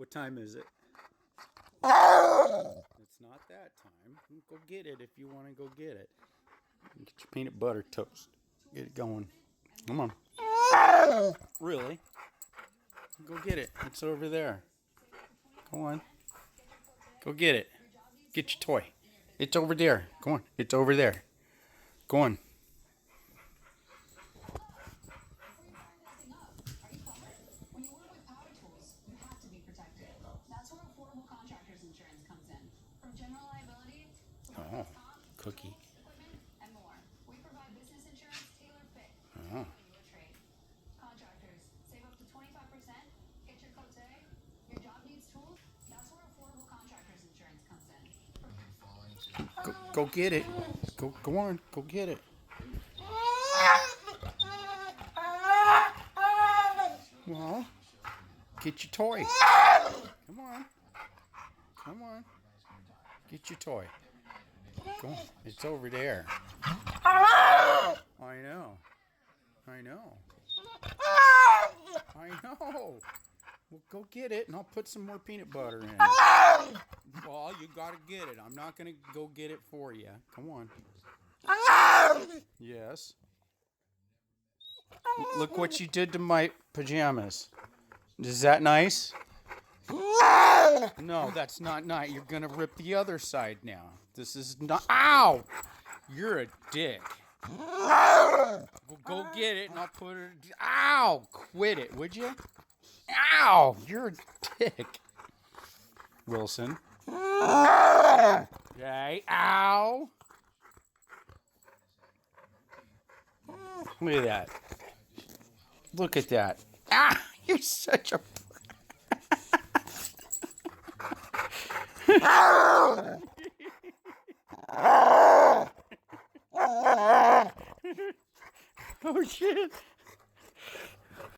What time is it? It's not that time. Go get it if you want to go get it. Get your peanut butter toast. Get it going. Come on. Really? Go get it. It's over there. Go on. Go get it. Get your toy. It's over there. Go on. It's over there. Go on. Oh, cookie. Oh. Go get it. Go on. Go get it. Well, get your toy. Come on. Come on. Get your toy. Go on. It's over there. I know. I know. I know. Well, go get it, and I'll put some more peanut butter in. Well, you gotta get it. I'm not gonna go get it for you. Come on. Yes. Look what you did to my pajamas. Is that nice? No, that's not nice. You're gonna rip the other side now. This is not. Ow! You're a dick. Well, go get it, and I'll put it. Ow! Quit it, would you? Ow! You're a dick, Wilson. Okay. Ow! Look at that. Look at that. Ah! You're such a. Oh shit!